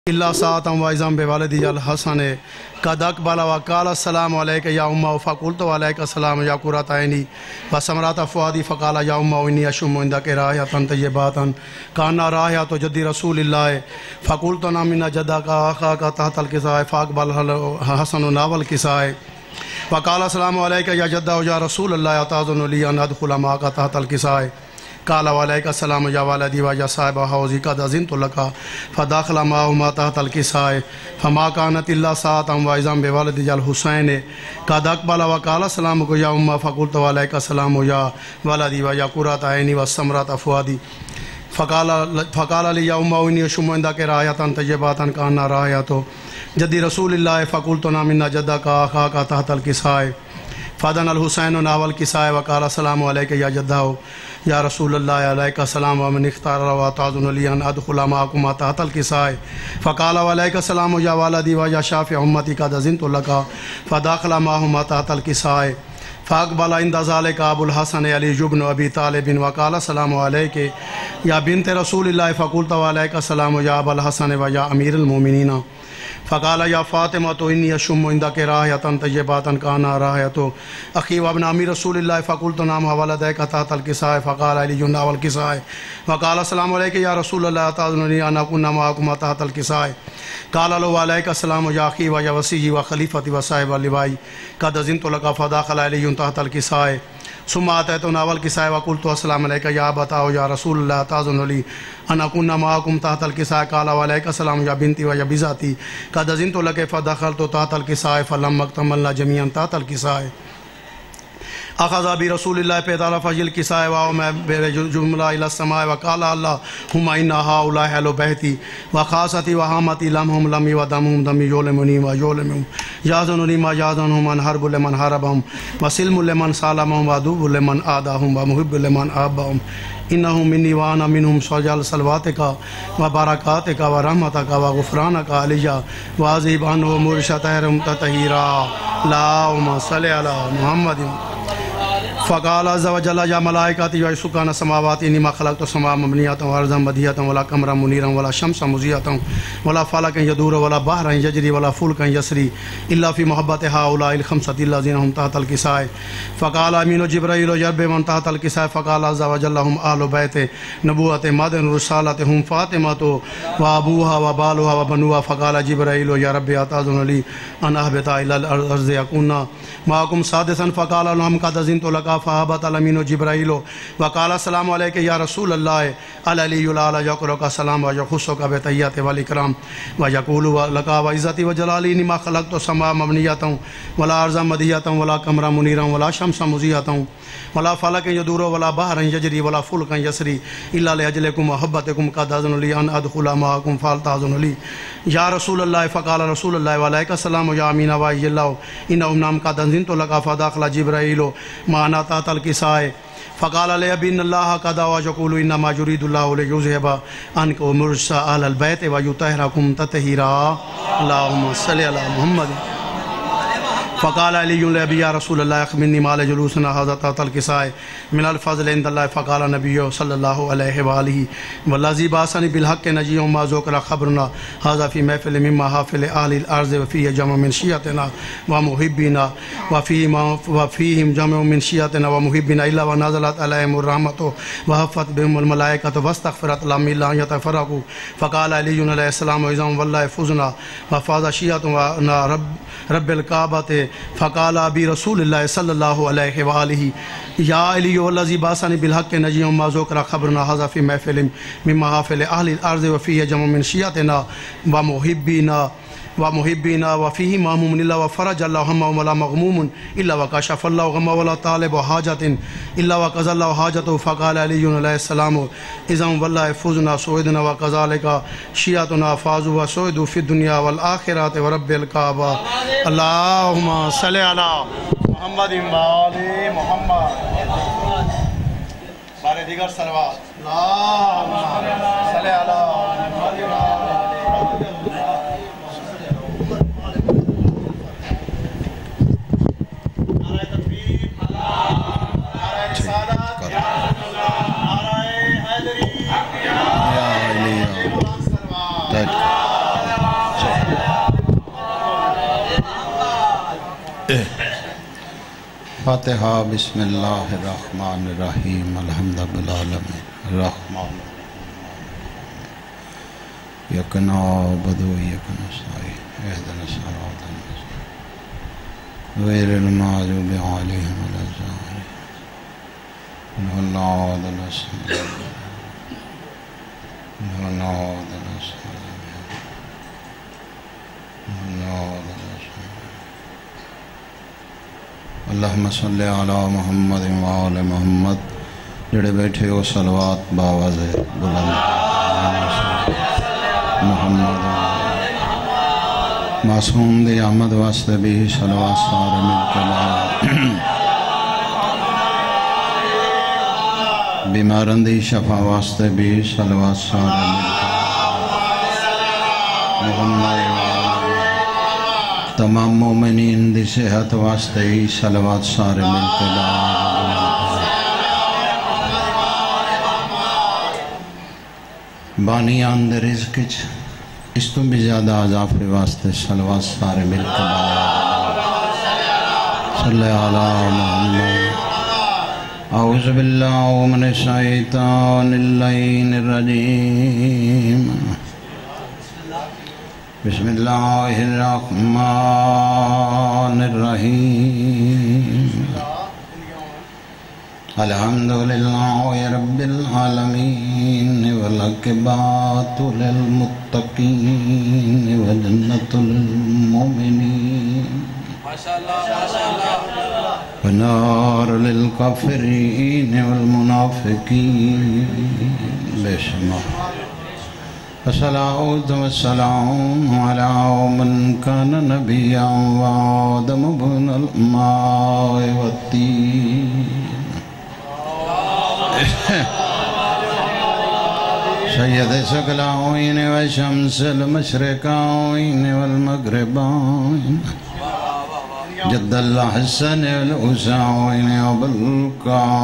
اللہ ساعتا وائزم بوالدی الحسن قد اقبل وقال السلام علیک یا امہ فقلت علیک السلام یا قرۃ عینی وثمرۃ فؤادی فقال یا امہ انی اشم عندک رائحۃ طیبۃ کان رائحۃ جد رسول اللہ فقلت من جدک اخاک تحت الکساء فاقبل حسن ناول الکساء وقال السلام علیک یا جدہ یا رسول اللہ تاذن لی ان ادخل معک تحت الکساء قال وعلیک السلام یا والدی و یا صاحب حوضی قد اذنت لک فداخل معهما تحت الکساء فما كانت الا ساعة واذا بولد الحسین قد اقبل وقال السلام یا امہ فقلت وعلیک السلام یا والدی و یا قرۃ عینی وثمرۃ فؤادی فقال لی یا امہ انی اشم عندک رائحۃ طیبۃ کان رائحۃ جد رسول اللہ فقلت من جدک اخاک تحت الکساء فادن الحسین ناول الکساء وقال السلام علیک یا جدہ یا رسول اللہ علیک السلام ومن اختار واتعذن لی ان ادخل معکما تحت الکساء فقال وعلیک السلام یا والدی و یا شافع امتی قد اذنت لک فداخل معهما تحت الکساء فاقبل عند ذلك ابو الحسن علی بن ابی طالب وقال السلام علیک یا بنت رسول اللہ فقلت وعلیک السلام یا ابا الحسن و یا امیر المومنین فقال یا فاطمہ انی اشم عندک رائحۃ طیبۃ کان رائحۃ اخی وابن عمی رسول اللہ فقلت نعم ولدیک تحت الکساء فقال علی ناول الکساء وقال السلام علیک یا رسول اللہ تاذننی ان اکون معکما تحت الکساء قال له وعلیک السلام یا اخی و یا وصی و خلیفتی و صاحب اللواء قد اذنت لک فداخل علی تحت الکساء ثم اتیت ناول الکساء وقلت السلام علیک یا ابتا یا رسول اللہ تاذن لی ان اکون معکم تحت الکساء قال وعلیک السلام یا بنتی و یا بذاتی قد اذنت لک فدخلت تحت الکساء فلما اکتملنا جميعا تحت الکساء اخذ برسول اللہ پیدال فجل الکساء وما جملہ الى السماء وقال اللهم ان هؤلاء اهل بیتی وخاصتی وحامتی لمهم لمی ودمهم دمی یولمنی و یولمهم یازننی ما یازنهم من حرب لمن حربهم وسلم لمن سالمهم وعدو لمن آداهم ومحب لمن آبهم انہم منی وانا منہم سجل صلواتک و برکاتک و رحمتک و غفرانک علیہ واذب عنہ مرشتہرم تطہیرا اللہم صلی علی محمد فقال عز وجل یا ملائکتی و سکان السماوات انی ما خلقت السماء مبنیۃ وارضا بدیۃ ولا قمرا منیرا ولا شمسا مضیۃ ولا فلکا یدور ولا بحرا یجری ولا فلکا یسری الا فی محبت هؤلاء الخمسۃ الذین هم تحت الکساء فقال امین جبرائیل یرب من تحت الکساء فقال عز وجل هم اهل بیت نبوت مدن رسالت هم فاطمۃ وابوها وبالها وبنوها فقال جبرائیل یا رب اتاذن لی ان اهبط الى الارض یکون معکم سادسا فقال لهم قد اذنت لك فهبط الامین جبرائیل وقال السلام علیک یا رسول اللہ علی العلی یقرک السلام و یخصک بتحیات والاکرام و یقول لک وعزتی وجلالی انی ما خلقت السماء مبنیۃ ولا ارضا مدیۃ ولا قمرا منیرا ولا شمسا مضیۃ ولا فلک یدور ولا بحر یجری ولا فلک یسری الا لاجلکم محبتکم قد اذن لی ان ادخل معکم فلتاذن لی یا رسول اللہ فقال رسول اللہ علیک السلام یا امین و اللہ انہم نام قد اذنت لک فداخل جبرائیل معنا تحت الکساء فقال علیہ بن اللہ قد وجقول انما یرید اللہ لیذهب عنکم الرجس اہل البیت ویطہرکم تطہیرا اللہم صلی علی محمد فقال علی لابی یا رسول اللہ اخبرنی ما لجلوسنا ھذا تحت الکساء من الفضل عند اللہ فقال نبی صلی اللہ علیہ وآلہ والذی بعثنی بالحق نجی ما ذکر خبرنا ھذا فی محفل من محافل اہل الارض وفیہ جمع من شیعتنا ومحبینا وفیہم جمع من شیعتنا ومحبینا الا ونزلت علیہم الرحمۃ وحفت بهم الملائکۃ واستغفرت لهم الا ان يتفرقوا فقال علی علیہ السلام اذا والله فزنا وفاز شیعتنا رب الکعبۃ فقال ابی رسول اللہ صلی اللہ علیہ وآلہ یا علی والذی بعثنی بالحق نجی ما ذکر خبرنا ھذا فی محفل من محافل اہل الارض وفیہ جمع من شیعتنا ومحبینا وفیہ ماموم الا وفرج اللہ ہم ولا مغموم الا وکشف اللہ غم ولا طالب حاجت الا وقضى اللہ حاجت فقال علی علیہ السلام اذا والله فزنا سعدنا وكذلك شیعتنا فازوا وسعدوا فی الدنیا والآخرات ورب الکعبہ اللہم صلی علی محمد وآل محمد بارے دیگر سلوات اللہم صلی علی محمد وآل That فاتحہ بسم اللہ الرحمن الرحیم الحمد للہ الرحمن یک نعبد و یک نستعین اهدنا الصراط المستقیم غیر المغضوب علیہم ولا الضالین اللہم صلی علی محمد و آل محمد. جڑے بیٹھے ہو صلوات باواز بلند محمد معصوم دی آمد واسطے بھی صلوات سارے مل کے بیمارن دی شفا واسطے بھی صلوات سارے مل کے محمد تمام مومنین دی صحت واسطے ہی صلوات سارے مل کے بانیان دے رزق اس تو بھی زیادہ اضافے واسطے صلوات سارے مل کے صلی علی محمد. اعوذ باللہ من الشیطان اللعین الرجیم. بسم اللہ الرحمن الرحیم. الحمدللہ رب العالمین والعاقبۃ للمتقین وجنۃ للمؤمنین ونار للکافرین والمنافقین. بے شمار الصلاۃ والسلام علی من کان نبیا وآدم بن الماء والطین. سید ثقلین و شمس المشرقین والمغربین جد الحسن والحسین ابوالقاسم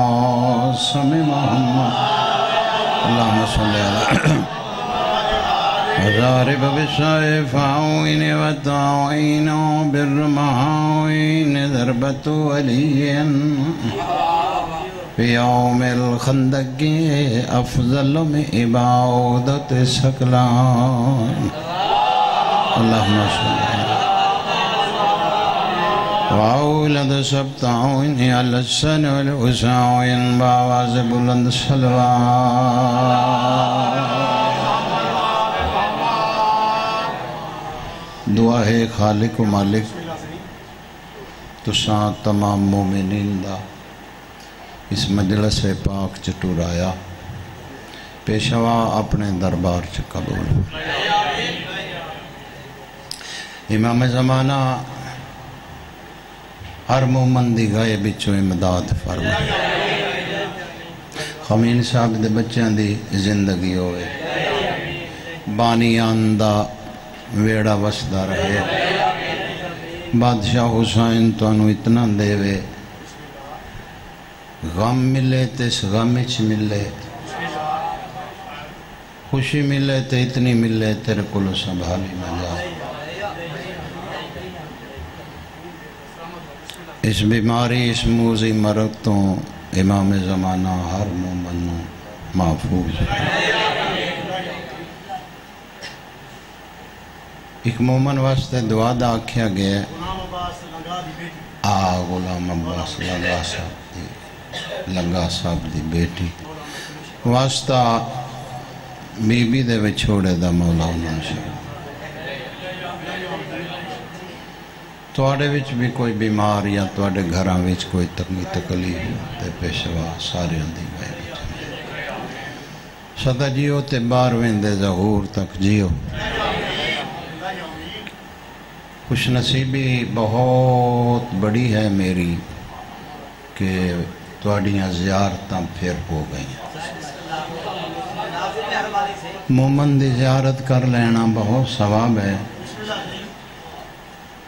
محمد. اللہم صلی علی وضارب بالشائفین والتعوین بالرمحین ضربت ولین فی یوم الخندق افضل من عبادت ثقلان. اللہم صلی وَأَوْلَدَ سَبْتَعُونِ عَلَى السَّنِ وَالْحُسَعُونِ بآواز بلند صلوات. دعا ہے خالق و مالک تساں تمام مومنین دا اس مجلس پاک چٹورایا پیشوا اپنے دربار چ قبول. امام زمانہ ہر مومن دی گائے بچوں امداد فرما. خمین صاحب دے بچیاں دی زندگی ہوئے بانیان دا ویڑا وسدا رہے. بادشاہ حسین تو انو اتنا دے وے غم ملے تے اس غم اچ ملے خوشی ملے تے اتنی ملے تیرے کلو سنبھالی نہ جائے. اس بیماری اس موذی مرض تو امام زمانہ ہر مومن محفوظ. ایک مومن واسطے دعا دا آکھیا گیا غلام عباس لگا صاحب دی بیٹی واسطہ بی بی دے وچھوڑے دا مولا انہوں سے. توڑے وچ بھی کوئی بیمار یا توڑے گھراں وچ کوئی تکلیف تے پیشوا سارے اندھی گئے سدا جیو تے بارویں دے ظہور تک جیو. خوش نصیبی بہت بڑی ہے میری کہ توڑیاں زیارتاں پھر ہو گئیں. مومن دی زیارت کر لینا بہت ثواب ہے.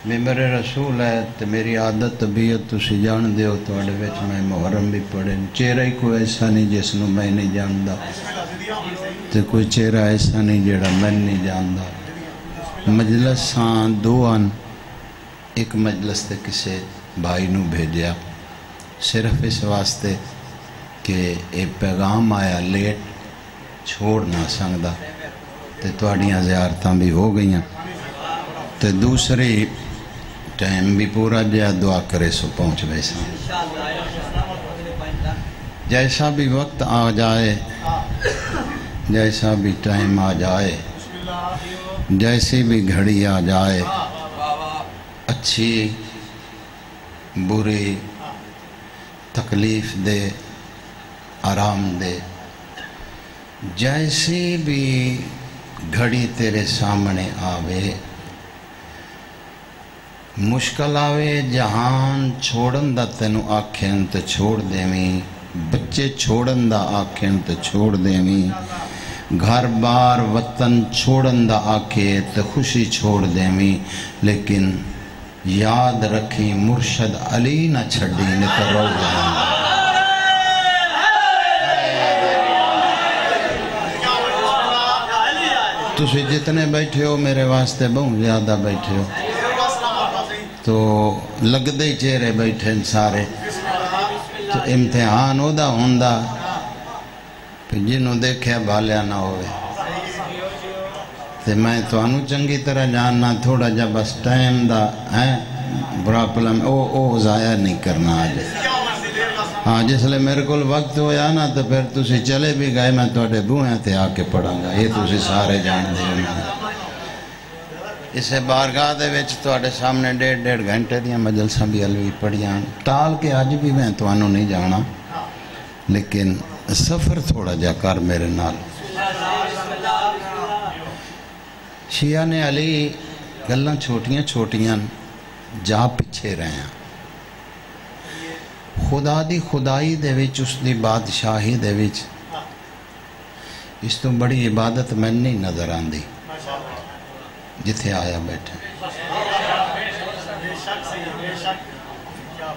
ممبر رسول ہے تو میری عادت طبیعت تسی جان دیو توڑے وچ میں محرم بھی پڑھے. چہرہ ہی کوئی ایسا نہیں جس نو میں نہیں جاندہ تو کوئی چہرہ ایسا نہیں جڑا میں نہیں جاندہ. مجلس دو ایک مجلس تے کسے بھائی نو بھیجیا صرف اس واسطے کہ یہ پیغام آیا لیٹ چھوڑ نہ سکتا تے تواڈیاں زیارتاں بھی ہو گئیاں تے دوسری ٹائم بھی پورا جہا دعا کرے سو پہنچ ویسا جیسا بھی وقت آ جائے جیسا بھی ٹائم آ جائے جیسی بھی گھڑی آ جائے اچھی بری تکلیف دے آرام دے جیسی بھی گھڑی تیرے سامنے آوے مشکل آوے جہان چھوڑن دا تینو آکھیں تے چھوڑ دیویں بچے چھوڑن دا آکھیں تے چھوڑ دیویں گھر بار وطن چھوڑن دا آکھے تے خوشی چھوڑ دیویں لیکن یاد رکھی مرشد علی نہ چھڑی نے تو رو جہاں تسی جتنے بیٹھے ہو میرے واسطے بہت زیادہ بیٹھے ہو تو لگ دے چہرے بیٹھے سارے تو امتحان ہو دا ہوندہ پھر جنہوں دیکھے بالیا نہ ہوئے تے میں تو انو چنگی طرح جاننا تھوڑا جا بس ٹائم دا برا پلم او ضائع نہیں کرنا آج ہاں جس لئے میرے کول وقت ہویا نا تو پھر تسی چلے بھی گئے میں توڑے بوئیں تے آ کے پڑھاں گا یہ تسی سارے جان دے اسے بارگاہ دے وچ توڑے سامنے 1.5 گھنٹے دیاں مجلساں بھی علوی پڑھیاں ٹال کے آج بھی میں تو انو نہیں جانا لیکن سفر تھوڑا جا کر میرے نال شیعہ نے علی گلاں چھوٹیاں چھوٹیاں جا پچھے رہے ہیں خدا دی خدائی دے وچ اس دی بادشاہی دے وچ اس تو بڑی عبادت میں نہیں نظر آن دی جتھے آیا بیٹھے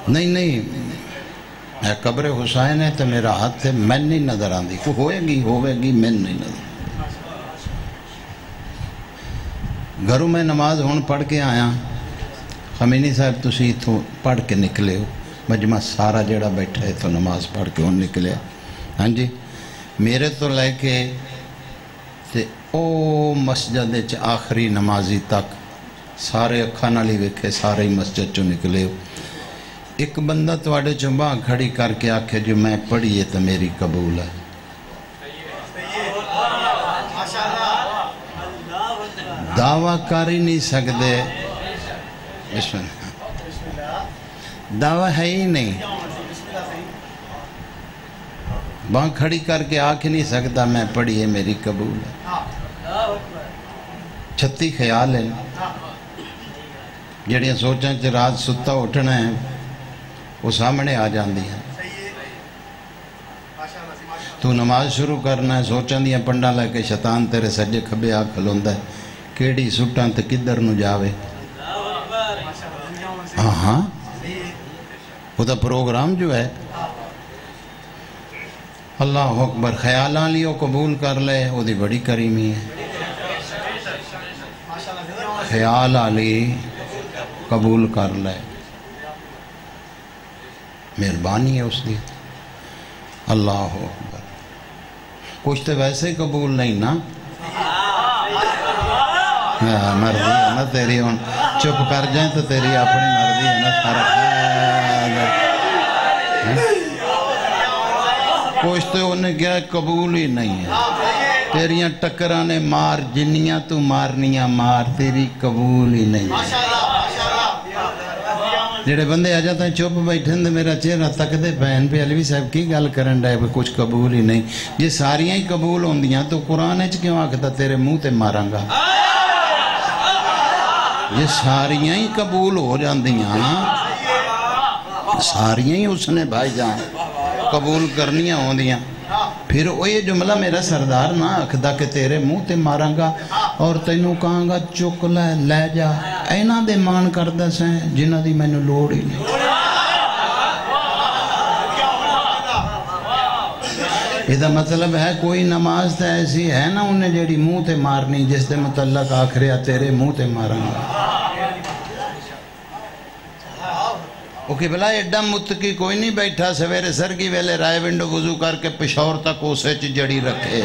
نہیں اے قبر حسین ہے تو میرا ہاتھ ہے میں نہیں نظر آن دی ہوئے گی میں نہیں نظر گھروں میں نماز ہون پڑھ کے آیا خمینی صاحب تسی تو پڑھ کے نکلے ہو مجمع سارا جڑا بیٹھا ہے تو نماز پڑھ کے ہون نکلے ہاں جی میرے تو لے کے تے او مسجد چ آخری نمازی تک سارے اکھاں نال ہی ویکھے سارے ہی مسجد چوں نکلے ہو ایک بندہ تواڈے چوں باں کھڑی کر کے آکھے جو میں پڑھیے تو میری قبول ہے دعویٰ کر ہی نہیں سکتے بسم اللہ دعویٰ ہے ہی نہیں باں کھڑی کر کے آکھ نہیں سکتا میں پڑھیے میری قبول ہے 36 خیال ہیں جڑیاں سوچاں چ رات ستا اٹھنا ہے وہ سامنے آ جاندی ہیں تو نماز شروع کرنا ہے سوچاں دیاں پنڈا لے کے شیطان تیرے سجے کھبے آ کھلوندا ہے کیڑی سٹاں تے کدھر نو جاوے ہاں وہ تو پروگرام جو ہے اللہ اکبر خیالان لیو قبول کر لے وہ دی بڑی کریمی ہے خیال آلی قبول کر لے مہربانی ہے اس دی اللہ اکبر کچھ تو ویسے قبول نہیں نا مرضی ہے نا تیری ہون چپ کر جائیں تو تیری اپنی مرضی ہے نا سارا کچھ تو انہیں کیا قبول ہی نہیں ہے تیریاں ٹکرانے مار جنیاں تو مارنیاں مار تیری قبول ہی نہیں ہے جڑے بندے آ جاتا ہیں چپ بیٹھیں دے میرا چہرہ تک دے بہن پہ علوی صاحب کی گل کرن ڈائے کچھ قبول ہی نہیں یہ ساریاں ہی قبول ہوندیاں تو قرآن اچ کیوں آکھتا تیرے منہ تے ماراں گا یہ ساریاں ہی قبول ہو جاندیاں ساریاں ہی اس نے بھائی جان قبول کرنیاں ہوندیاں پھر وہ یہ جملہ میرا سردار نہ آکھدا کہ تیرے منہ تے ماراں گا اور تینوں کہاں گا چک لے جا اینا دے مان کردہ سے جنہ دی میں نے لوڑ ہی نہیں یہ مطلب ہے کوئی نماز تا ایسی ہے نا انہیں جیڑی منہ تے مارنی جس دے متعلق آخریا تیرے منہ تے ماراں گا وہ کہ بلا ایڈا متقی کوئی نہیں بیٹھا سویرے سرگی ویلے رائے ونڈو وضو کر کے پشور تک اسے جڑی رکھے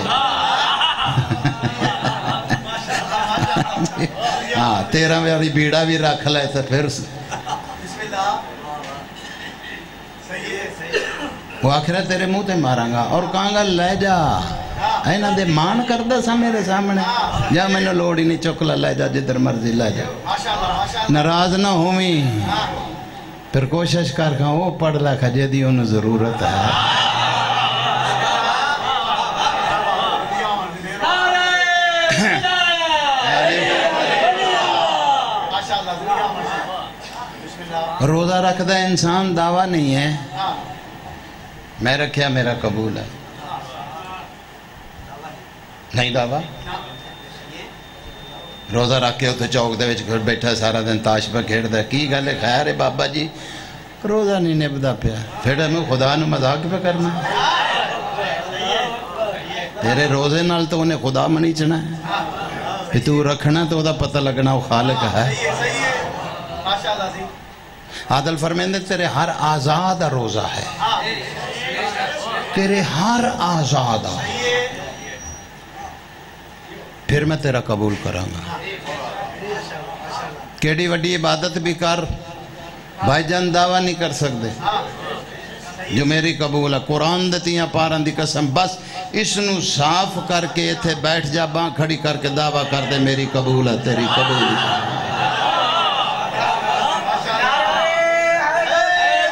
ہاں 13 والی بیڑا بھی رکھ لے تو پھر وہ آخر تیرے منہ تے ماراں گا اور کہاں گا لے جا اینا دے مان کردہ سا میرے سامنے جا میں نے لوڑ ہی نہیں چکلا لے جا جدھر مرضی لے جا ناراض نہ ہوئیں پھر کوشش کر کھاں وہ پڑھ لکھا جدی انہوں ضرورت ہے روزہ رکھ دا انسان دعویٰ نہیں ہے میں رکھیا میرا قبول ہے نہیں دعویٰ روزہ رکھ کے اتنے چوک دے وچ گھر بیٹھا سارا دن تاش پہ کھیڑ دا کی گل ہے خیر ہے بابا جی روزہ نہیں نبدا پیا پھر میں خدا نو مذاق پہ کرنا تیرے روزے نال تو انہیں خدا منیچنا ہے کہ تو رکھنا تو دا پتہ لگنا وہ خالق ہے عادل فرمیندے تیرے ہر آزاد روزہ ہے تیرے ہر آزاد پھر میں تیرا قبول کروں گا کیڑی وڈی عبادت بھی کر بھائی جان دعویٰ نہیں کر سکتے جو میری قبول ہے قرآن دتیاں پاران دی قسم بس اس نو صاف کر کے اتھے بیٹھ جا باں کھڑی کر کے دعویٰ کر دے میری قبول ہے تیری قبول ہے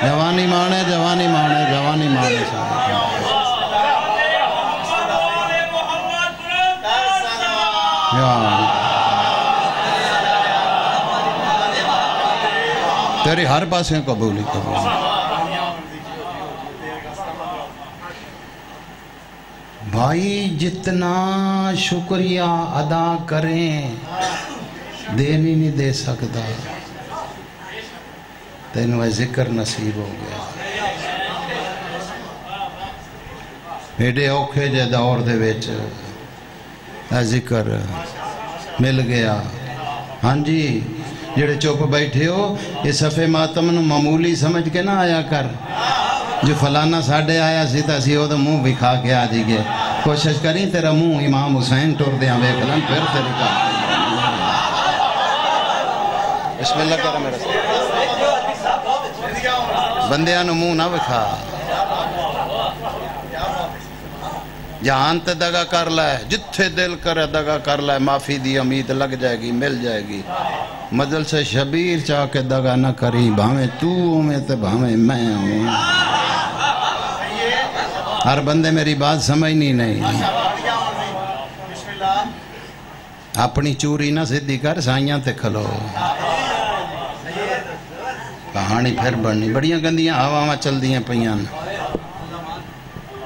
جوانی مانے جوانی مانے جوانی مانے تیری ہر پاسیں قبولی قبول بھائی جتنا شکریہ ادا کریں دین ہی نہیں دے سکتا تینویں ذکر نصیب ہو گیا ایڈے اوکھے جے دور دے ویچ ذکر مل گیا ہاں جی جڑے چوپ بیٹھے ہو یہ صفحے ماتم نو معمولی سمجھ کے نہ آیا کر جو فلانا ساڑھے آیا سیتا سی ہو تو منہ بھی کھا کے آ جی گئے کوشش کریں تیرا منہ امام حسین ٹور دیاں بے کلن پھر تیری کا بسم اللہ کرا میرا بندیاں نو منہ نہ بکھا جہان تے دگا کر لائے جتھے دل کرے دگا کر لائے معافی دی امید لگ جائے گی مل جائے گی مدل سے شبیر چاہ کے دگا نہ کری بھامیں تو میں تے بھامیں میں ہوں ہر بندے میری بات سمجھنی نہیں اپنی چوری نہ سدھی کر سائیاں تے کھلو کہانی پھر بڑھنی بڑیاں گندیاں ہوا چل دیاں پہیاں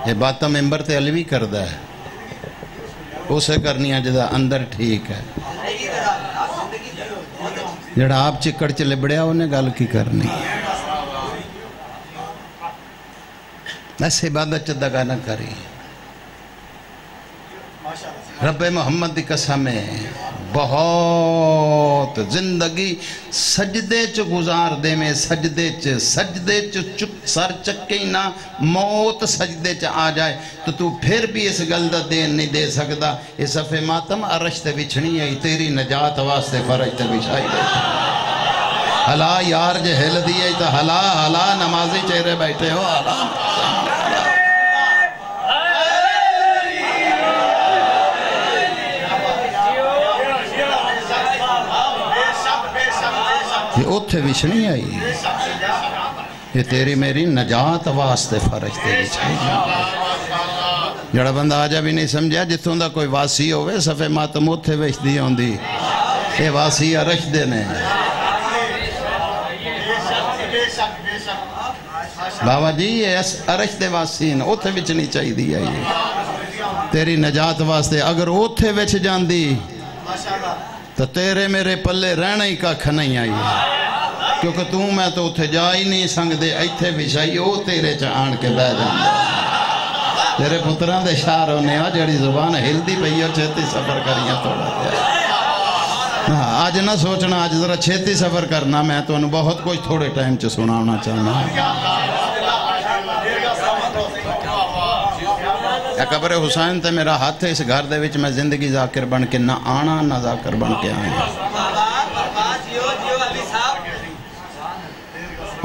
یہ باتاں ممبر تے علوی کردہ ہے اسے کرنی ہے جدہ اندر ٹھیک ہے جڑا آپ چکڑ چلے بڑیا انہیں گل کی کرنی ایسے عبادت چدگا نہ کری رب محمد دی قسم ہے بہت زندگی سجدے چ گزار دے میں سجدے چ سر چکے نہ موت سجدے چ آ جائے تو پھر بھی اس گلدہ دین نہیں دے سکتا یہ صفحے ماتم عرش تے بچھنی ہے تیری نجات واسطے فرج تے بچھائی دے حلا یار جے ہل دیئے تو حلا نمازی چہرے بیٹھے ہو حلا یہ اتھے وچھنی آئی یہ تیری میری نجات واسطے فرج تے بچھائی جڑا بندہ آجا بھی نہیں سمجھا جتوں دا کوئی واسی ہوئے صفحے ماتم اتھے وچھ دی ہوں دی یہ واسی عرش دینے بابا جی یہ عرش دے واسی ہیں اتھے وچھنی چاہی دی آئی تیری نجات واسطے اگر اتھے وچھ جان دی تو تیرے میرے پلے رہنا ہی کھا نہیں آئی کیونکہ تو میں تو اتھے جا ہی نہیں سنگ دے ایتھے بچھائی او تیرے چاہاں کے بہ جان دے تیرے پتران دے شاہ رونے ہو جڑی زبان ہل دی پہی اور چھتی سفر کریاں توڑا دیا آج نہ سوچنا، آج ذرا چھیتی سفر کرنا، میں تو انہوں بہت کچھ تھوڑے ٹائم چ سنانا چاہنا۔ قبر حسین تے میرا ہاتھ ہے، اس گھر دے وچ میں زندگی ذاکر بن کے نہ آنا نہ ذاکر بن کے آئیں۔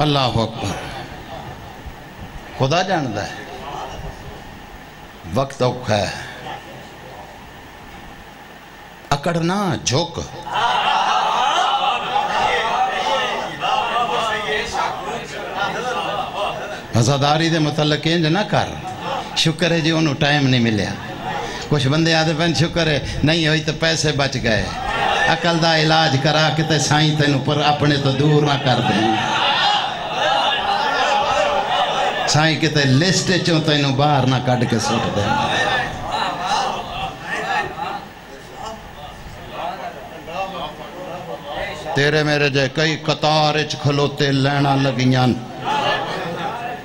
اللہ اکبر۔ خدا جاندہ ہے وقت اوکھا ہے، اکڑنا جھوک، عزاداری دے متعلق انج نہ کر، شکر ہے جی انہوں ٹائم نہیں ملیا۔ کچھ بندے آدھے پہن شکر ہے نہیں ہوئی تو پیسے بچ گئے، عقل دا علاج کرا کتے سائیں تینوں پر اپنے تو دور نہ کر دیں، سائیں کتے لسٹ چوں تینوں باہر نہ کٹ کے سٹ دیں۔ تیرے میرے جے کئی قطار اچ کھلوتے لینا لگیاں،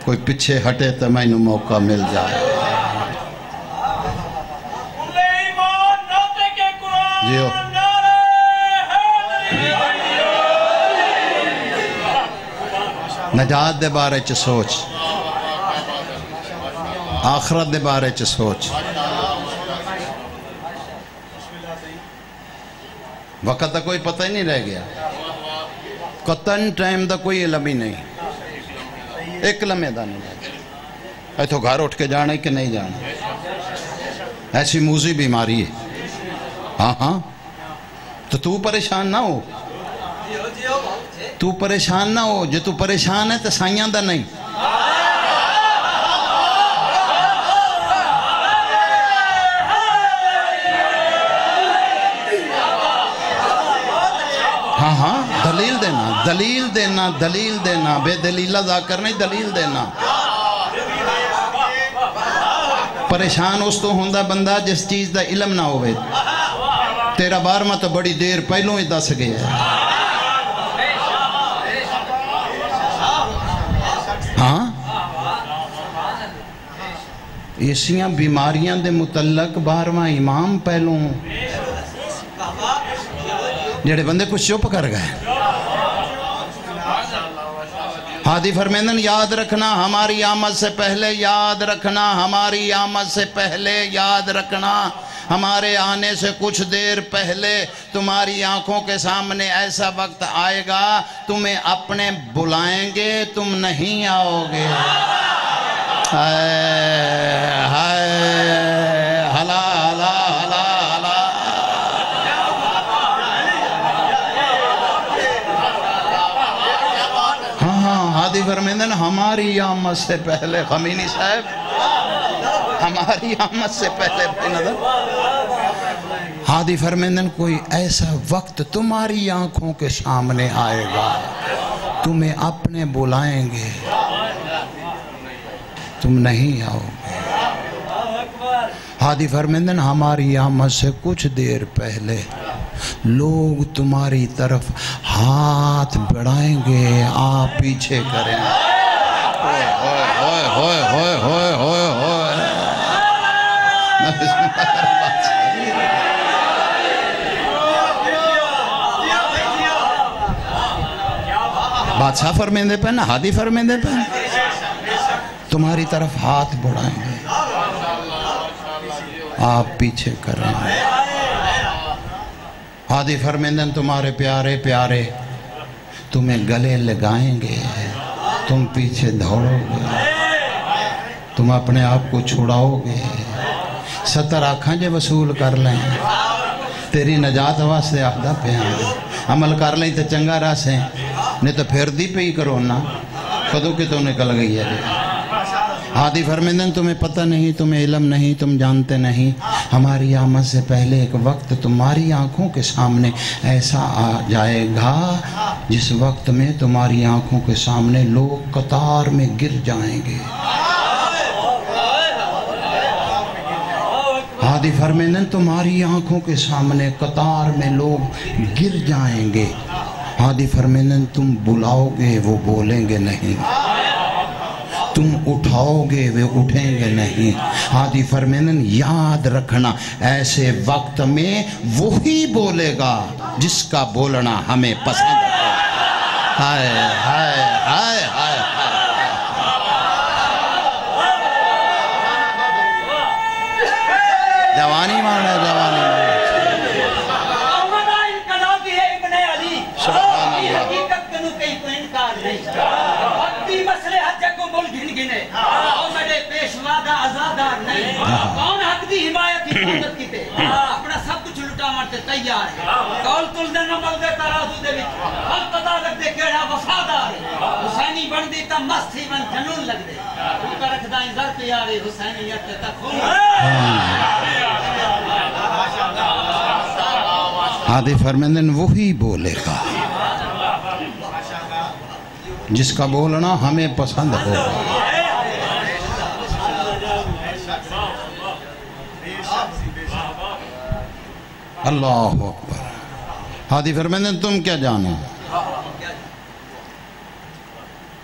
کوئی پچھے ہٹے تو میں نو موقع مل جائے۔ جیو نجات دے بارے چ سوچ، آخرت دے بارے چ سوچ۔ وقت دا کوئی پتہ ہی نہیں رہ گیا، قطن ٹائم دا کوئی علم ہی نہیں، ایک لمحے دا نہیں رہ گیا۔ ایتھو گھر اٹھ کے جانا ہے کہ نہیں جانا، ایسی موذی بیماری ہے۔ ہاں ہاں تو پریشان نہ ہو، تو پریشان نہ ہو، جو تو پریشان ہے تو سائیاں دا نہیں۔ ہاں ہاں دلیل دینا، دلیل دینا، دلیل دینا، بے دلیلہ ذاکر نہیں، دلیل دینا۔ پریشان اس تو ہوندہ بندہ جس چیز دا علم نہ ہوئے، تیرا بارمہ تو بڑی دیر پہلوں ہی دس گیا ہے۔ ہاں ایسیاں بیماریاں دے متعلق بارمہ امام پہلوں جڑے بندے کچھ چپ کر گئے۔ ہادی فرمیندن یاد رکھنا ہماری آمد سے پہلے، یاد رکھنا ہماری آمد سے پہلے، یاد رکھنا ہمارے آنے سے کچھ دیر پہلے تمہاری آنکھوں کے سامنے ایسا وقت آئے گا تمہیں اپنے بلائیں گے تم نہیں آؤ گے۔ ہائے ہلا ہلا ہلا ہلا۔ ہاں ہاں ہادی فرمیندن ہماری آمد سے پہلے، خمینی صاحب ہماری آمد سے پہلے بے نظر ہادی فرمیندن کوئی ایسا وقت تمہاری آنکھوں کے سامنے آئے گا تمہیں اپنے بلائیں گے تم نہیں آؤ گے۔ ہادی فرمیندن ہماری آمد سے کچھ دیر پہلے لوگ تمہاری طرف ہاتھ بڑھائیں گے، آپ پیچھے کریں۔ ہوئے ہوئے ہوئے ہوئے ہوئے ہوئے ہوئے۔ بادشاہ فرمیندے پہ نا، ہادی فرمیندے پہ تمہاری طرف ہاتھ بڑھائیں گے، آپ پیچھے کریں گے۔ ہادی فرمیندن تمہارے پیارے پیارے تمہیں گلے لگائیں گے، تم پیچھے دوڑو گے، تم اپنے آپ کو چھڑاؤ گے۔ 70 آنکھاں جے وصول کر لیں، تیری نجات واسطے آخدہ پہ آئیں، عمل کر لیں تو چنگا راسیں، نہیں تو پھر دی پہ ہی کرو نا، خودوں کی تو نکل گئی ہے۔ ہادی فرمیندن تمہیں پتہ نہیں، تمہیں علم نہیں، تم جانتے نہیں، ہماری آمد سے پہلے ایک وقت تمہاری آنکھوں کے سامنے ایسا آ جائے گا جس وقت میں تمہاری آنکھوں کے سامنے لوگ قطار میں گر جائیں گے۔ ہادی فرمیندن تمہاری آنکھوں کے سامنے قطار میں لوگ گر جائیں گے۔ ہادی فرمیندن تم بلاؤ گے وہ بولیں گے نہیں، تم اٹھاؤ گے وہ اٹھیں گے نہیں. ہادی فرمیندن یاد رکھنا ایسے وقت میں وہی بولے گا جس کا بولنا ہمیں پسند ہے. ہائے ہائے ہائے ہائے جوانی مانا جوانی مانا. حقیقت کنو کئی کو انکار نہیں. وقتی مسئلے حد جگہ مل گھن گھنے اور میرے پیشوا دا آزادار نہیں. کون حق دی حمایت حفاظت کیتے اپنا سب کچھ لٹا مرتے تیار ہے. کول تل دے نمل دے ترازو دے وچ حل پتا لگ دے کیڑا وفادار ہے. حسینی بن دی تا مست ہی بن جنون لگ دے. تو کا رکھدا ہے زر پیارے حسینیت تے خون. ہادی فرمیندن وہی بولے گا جس کا بولنا ہمیں پسند ہوگا. اللہ اکبر. ہادی فرمیندن تم کیا جانو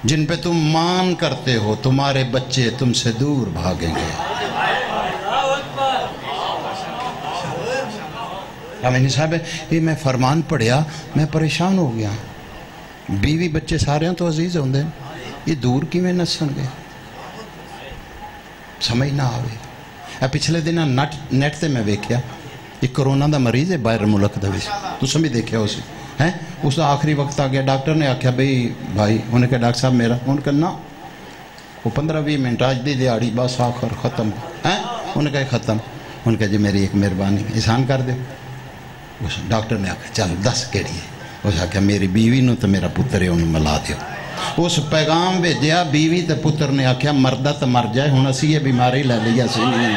جن پہ تم مان کرتے ہو تمہارے بچے تم سے دور بھاگیں گے. امینی صاحب یہ میں فرمان پڑھیا میں پریشان ہو گیا. بیوی بچے سارے ہیں تو عزیز ہوں دے یہ دور کی میں نسن گے سمجھ نہ آوے. پچھلے دن نیٹ تے میں ویکھیا ایک کرونا دا مریض ہے باہر ملک دا وچ تو سمجھ دیکھیا اسے ہیں اس دا آخری وقت آ گیا. ڈاکٹر نے آکھیا بھائی انہیں کہا ڈاکٹر صاحب میرا انہیں کہا نا وہ 15-20 منٹ آج دی دیاڑی بس آخر ختم ہیں. انہیں کہا ختم. انہیں کہا جی میری ایک مہربانی احسان کر دے. اس ڈاکٹر نے آکھا چل 10 کیڑی ہے. اس آکھا میری بیوی نو تو میرا پتر ہے انہوں ملا دیو. اس پیغام بھیجیا بیوی تے پتر نے آکھیا مردہ تو مر جائے ہوں اسی یہ بیماری لے لیا سی نہیں.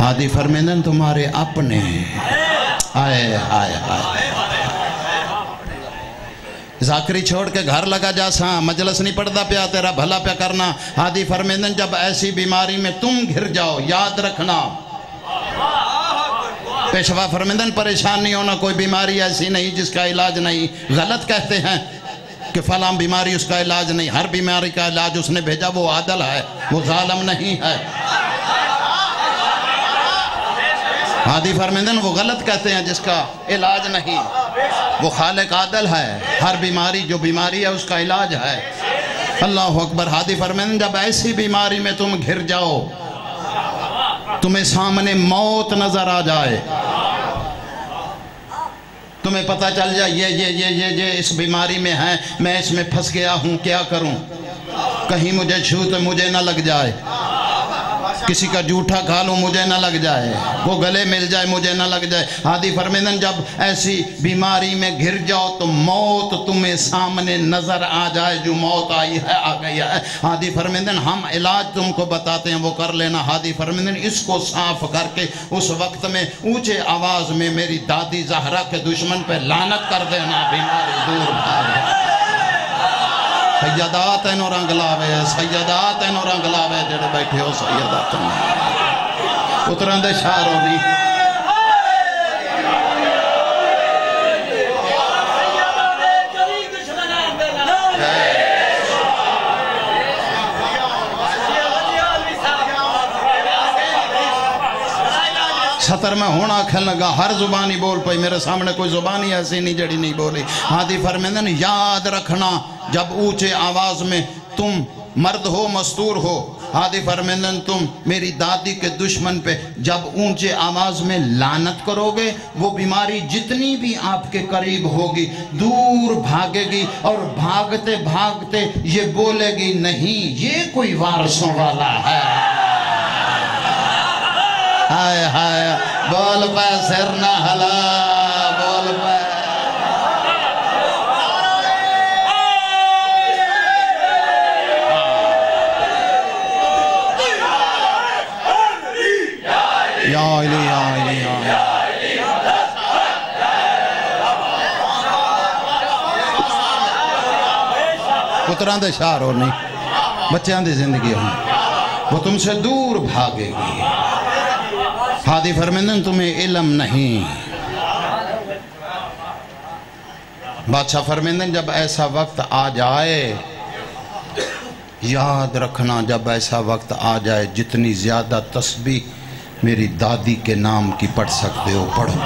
ہادی فرمیندن تمہارے اپنے آئے آئے آئے ذاکری چھوڑ کے گھر لگا جا ساں مجلس نہیں پڑھتا پیا تیرا بھلا پیا کرنا. ہادی فرمیندن جب ایسی بیماری میں تم گھر جاؤ یاد رکھنا. پیشوا فرمیندن پریشان نہیں ہونا کوئی بیماری ایسی نہیں جس کا علاج نہیں. غلط کہتے ہیں کہ فلاں بیماری اس کا علاج نہیں. ہر بیماری کا علاج اس نے بھیجا. وہ عادل ہے وہ ظالم نہیں ہے. ہادی فرمیندن وہ غلط کہتے ہیں جس کا علاج نہیں. وہ خالق عادل ہے. ہر بیماری جو بیماری ہے اس کا علاج ہے. اللہ اکبر. ہادی فرمیندن جب ایسی بیماری میں تم گھر جاؤ تمہیں سامنے موت نظر آ جائے تمہیں پتہ چل جائے یہ اس بیماری میں ہے میں اس میں پھنس گیا ہوں کیا کروں. کہیں مجھے چھو تو مجھے نہ لگ جائے. کسی کا جھوٹا کھا لوں مجھے نہ لگ جائے. وہ گلے مل جائے مجھے نہ لگ جائے. ہادی فرمیندن جب ایسی بیماری میں گھر جاؤ تو موت تمہیں سامنے نظر آ جائے. جو موت آئی ہے آ گئی ہے. ہادی فرمیندن ہم علاج تم کو بتاتے ہیں وہ کر لینا. ہادی فرمیندن اس کو صاف کر کے اس وقت میں اونچے آواز میں میری دادی زہرا کے دشمن پہ لعنت کر دینا. بیماری دور بھاگ. سیدات اینو رنگ لاوے سیدات اینو رنگ لاوے جڑے بیٹھے ہو سیدات اتران دے شاروں نہیں. سطر میں ہونا کھل لگا ہر زبانی بول پئی. میرے سامنے کوئی زبانی ایسی نہیں جڑی نہیں بولی. ہادی فرمیندن یاد رکھنا جب اونچے آواز میں تم مرد ہو مستور ہو. ہادی فرمیندن تم میری دادی کے دشمن پہ جب اونچے آواز میں لعنت کرو گے وہ بیماری جتنی بھی آپ کے قریب ہوگی دور بھاگے گی اور بھاگتے بھاگتے یہ بولے گی نہیں یہ کوئی وارثوں والا ہے. ہائے ہائے بول پہ سر نہ ہلا بول پہ. یا علی یا علی یا علی. پتران دے شہر اور نہیں بچیاں دے زندگی ہوں وہ تم سے دور بھاگے گی. ہادی فرمیندن تمہیں علم نہیں. بادشاہ فرمیندن جب ایسا وقت آ جائے یاد رکھنا جب ایسا وقت آ جائے جتنی زیادہ تسبیح میری دادی کے نام کی پڑھ سکتے ہو پڑھو،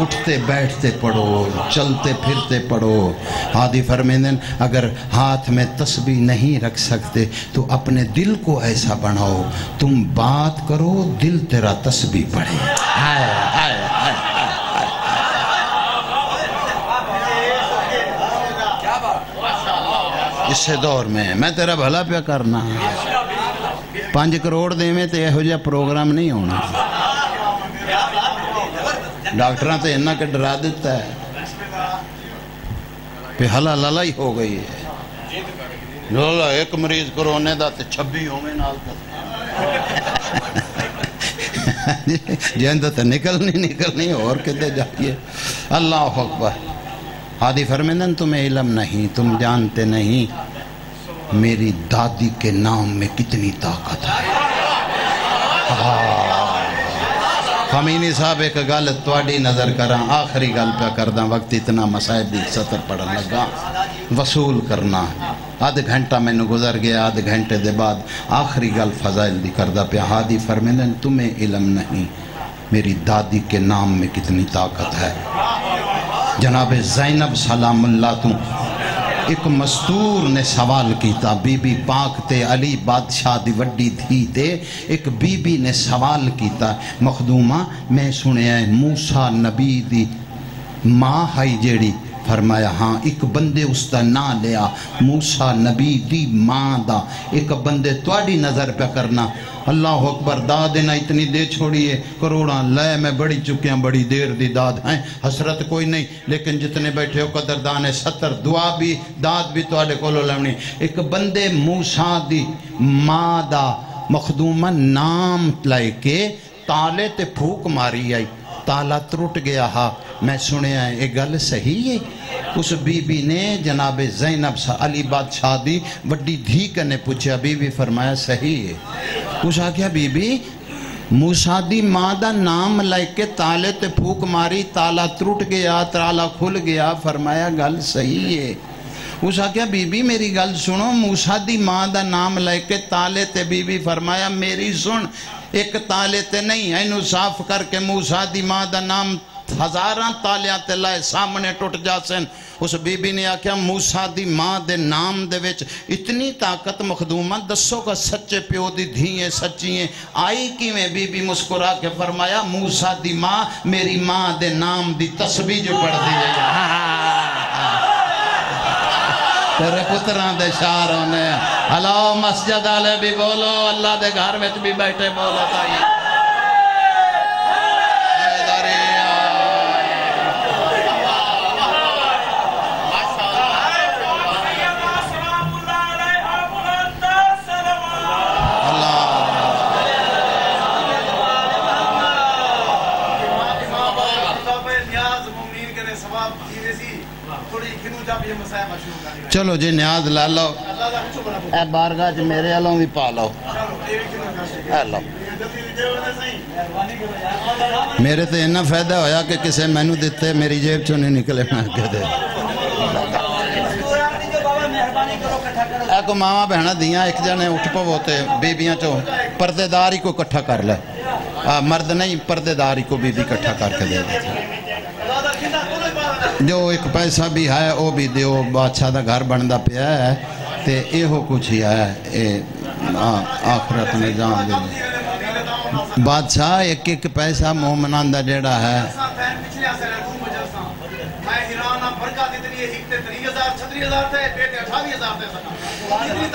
اٹھتے بیٹھتے پڑھو، چلتے پھرتے پڑھو۔ ہادی فرمیندن اگر ہاتھ میں تسبیح نہیں رکھ سکتے تو اپنے دل کو ایسا بناؤ تم بات کرو دل تیرا تسبیح پڑھے۔ اس دور میں تیرا بھلا پیا کرنا، 5 کروڑ دے میں تے یہو جہا پروگرام نہیں ہونا۔ ڈاکٹراں تے انہاں کے ڈرا دیتا ہے پہ حلا لالا ہی ہو گئی ہے، لالا ایک مریض کرونے دا تے 26 ہوئے نال جہندہ تے نکلنی اور کدے جائیے۔ اللہ اکبر۔ ہادی فرمیندن تمہیں علم نہیں، تم جانتے نہیں میری دادی کے نام میں کتنی طاقت ہے۔ خمینی صاحب ایک گل تواڈی نظر کراں، آخری گل پہ کردہ، وقت اتنا مسائب دی سطر پڑھن لگا، وصول کرنا۔ آدھ گھنٹہ میں نے گزر گیا، آدھ گھنٹے دے بعد آخری گل فضائل دی کردہ پہ ہادی فرمیندن تمہیں علم نہیں میری دادی کے نام میں کتنی طاقت ہے۔ جناب زینب سلام اللہ تو ایک مستور نے سوال کیتا، بی بی پاک تے علی بادشاہ دی وڈی تھی تے ایک بی بی نے سوال کیتا، مخدومہ میں سنیا ہے موسیٰ نبی دی ماں ہائی جیڑی؟ فرمایا ہاں، ایک بندے اس دا نا لیا موسیٰ نبی دی ماں دا، ایک بندے تواڈی نظر پہ کرنا۔ اللہ اکبر، داد نہ اتنی دے چھوڑیے، کروڑاں لے میں بڑی چکیاں، بڑی دیر دی داد ہیں، حسرت کوئی نہیں، لیکن جتنے بیٹھے ہو قدردان 70 دعا بھی داد بھی تو آڑے کولو لونی۔ ایک بندے موسیٰ دی ماں دا مخدومہ نام لائے کے تالے تے پھوک ماری آئی، تالا ترٹ گیا ہا، میں سنیا ہے یہ گل صحیح ہے؟ اس بی بی نے جناب زینب علی بادشاہ دی وڈی دھی کنے پوچھا، بی بی فرمایا صحیح ہے۔ پوچھا کیا بی بی؟ موسیٰ دی ماں دا نام لے کے تالے تے پھوک ماری، تالا ترٹ گیا، تالا کھل گیا، فرمایا گل صحیح ہے۔ پوچھا کیا بی بی میری گل سنو، موسیٰ دی ماں دا نام لے کے تالے تے، بی بی فرمایا میری سن، ایک تالے تے نہیں، اینو صاف کر کے موسیٰ دی ماں دا نام ہزاراں تالیاں تے لائے سامنے ٹوٹ جاسن۔ اس بی بی نے آکھیا موسیٰ دی ماں دے نام دے وچ اتنی طاقت مخدومہ دسو کا سچے پیو دی دھییں سچییں آئی کی میں؟ بی بی مسکرا کے فرمایا موسیٰ دی ماں میری ماں دے نام دی تسبیح جو پڑھ دی ہے، تیرے پتران دے شعر ہونے، اللہ مسجد آلے بھی بولو، اللہ دے گھر میں بھی بیٹھے بولو تائی۔ چلو جی نیاز لا لو، اے بارگاہ جی میرے علوں بھی پا لو، اے لو میرے تے انہا فائدہ ہویا کہ کسے مینو دیتے میری جیب چوں نہیں نکلے میں کہہ دے۔ اے کو ماما بہنہ دیاں ایک جانے اٹھ پا ہوتے بیبیاں چوں پردے داری کو کٹھا کر لے، مرد نہیں پردے داری کو بی بی کٹھا کر کے دے دیتے، جو ایک پیسہ بھی ہے وہ بھی دیو، بادشاہ دا گھر بندہ پیا ہے تے اے ہو کچھ ہی ہے، آخرت میں جان دے بادشاہ ایک ایک پیسہ مومنان دا جیڑا ہے۔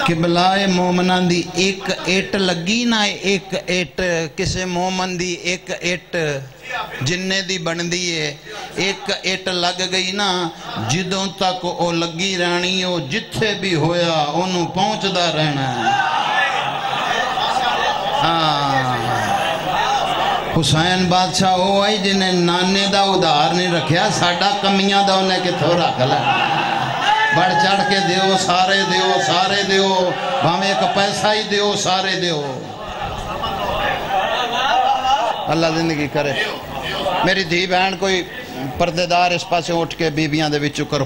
قبلہ مومنان دی ایک ایٹ لگی نا، ایک ایٹ کسے مومن دی ایک ایٹ جننے دی بندی ہے، ایک ایٹ لگ گئی نا جدوں تک او لگی رہنی او جتھے بھی ہویا انہوں پہنچ دا رہنا ہے۔ حسین بادشاہ ہو آئی جنہیں نانے دا ادھار نہیں رکھیا، ساڑھا کمیاں دا انہیں کہ تھوڑا کھلا بڑھ چڑھ کے دیو، سارے دیو، سارے دیو، ہمیں ایک پیسہ ہی دیو، سارے دیو۔ اللہ زندگی کرے۔ میری دھی بہن کوئی پردے دار اس پاسے اٹھ کے بیبیاں دے وچوں کرو،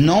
9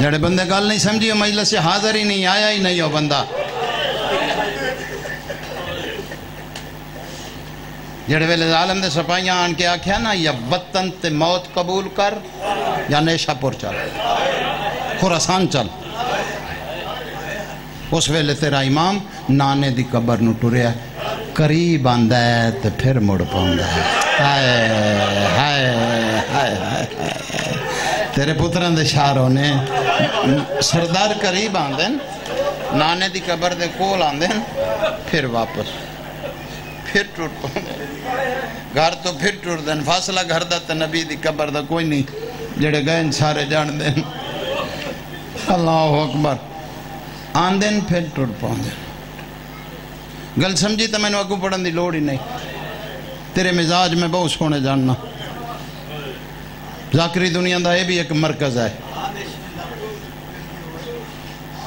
جڑے بندے گل نہیں سمجھی مجلس سے حاضر ہی نہیں آیا ہی نہیں ہو بندہ جڑے ویلے ظالم دے سپائیاں آن کے آکھیا نا یا وطن تے موت قبول کر یا نیشہ پور چل خراسان چل اس ویلے تیرا امام نانے دی قبر نو ٹریا قریب آندہ ہے تے پھر مڑ پاؤندہ ہے ہائے ہائے ہائے ہائے تیرے پتران دے شاروں نے سردار قریب آندے نانے دی قبر دے کول آندے پھر واپس پھر ٹوٹ پاؤندے گھر تو پھر ٹوٹ دیں فاصلہ گھر دا تے نبی دی قبر دا کوئی نہیں جڑے گئے سارے جان دیں اللہ اکبر آن دیں پھر ٹوٹ پاؤں دیں گل سمجھی تو میں نے اگو پڑھن دی لوڑ ہی نہیں تیرے مزاج میں بہت سونے جاننا ذاکری دنیا دا یہ بھی ایک مرکز ہے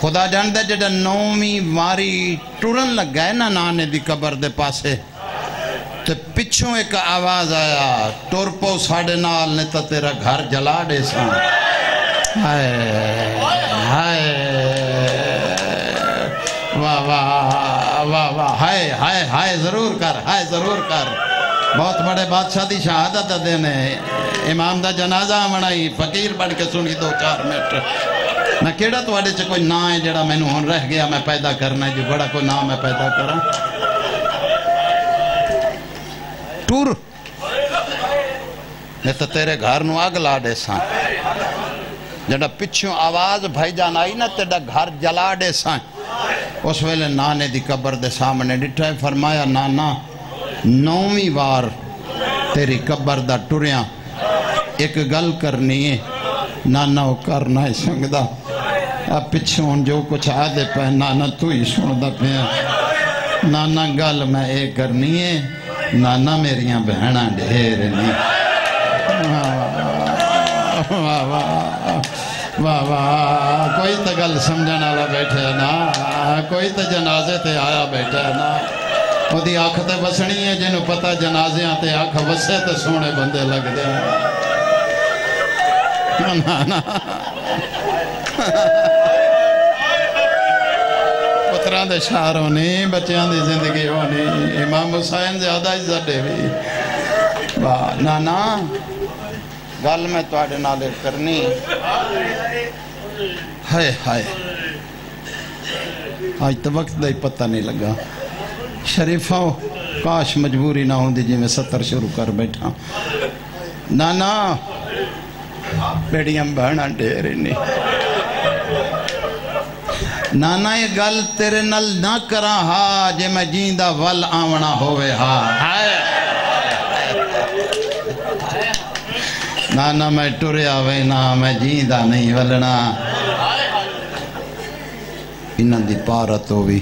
خدا جان دے جڑا نومی واری ٹورن لگ گئے نا نانے دی قبر دے پاسے تو پچھوں ایک آواز آیا ٹور پو ساڑے نال نے تا تیرا گھر جلا دے سان ہائے ہائے واہ واہ واہ واہ ہائے ہائے ہائے ضرور کر ہائے ضرور کر بہت بڑے بادشاہ دی شہادت دینے امام دا جنازہ منائی فقیر بن کے سنی 2-4 منٹ میں کیڑا تو آڑے چے کوئی نام ہے جڑا میں نے ہون رہ گیا میں پیدا کرنا ہے جو بڑا کوئی نام میں پیدا کرا ٹور میں تو تیرے گھر نو آگ لا دے سان جڑا پچھوں آواز بھائی جان آئی نا تیڑا گھر جلا دے سان اس ویلے نانے دی قبر دے سامنے ڈٹھائے فرمایا نانا نویں وار تیری قبر دا ٹریاں ایک گل کرنی ہے نانا وہ کرنا ہے سنگدہ اب پچھوں جو کچھ آدھے پہ نانا تو ہی سندہ پہ نانا گل میں ایک کرنی ہے نانا میریاں بہناں ڈھیر نہیں واہ واہ واہ کوئی تا گل سمجھنا والا بیٹھے نا کوئی تا جنازے تے آیا بیٹھے نا وہ دی آنکھ تے بسنی ہے جنہوں پتہ جنازیاں تے آنکھ وسے تے سونے بندے لگ دے نا پتران دے شہر ہونی بچیاں دی زندگی ہونی امام حسین زیادہ عزت دے بھی نانا گل میں توڑے نالے کرنی ہائے ہائے آج تو وقت دے پتہ نہیں لگا شریفہ کاش مجبوری نہ ہوں دی جی میں 70 شروع کر بیٹھا نانا بیڑیاں بہنا ڈھیرے نہیں نانا یہ گل تیرے نل نہ کرا ہا جے میں جیندہ ول آونا ہوئے ہا نانا میں ٹوریا وینا میں جیندہ نہیں ولنا انہاں دی پارت ہوئی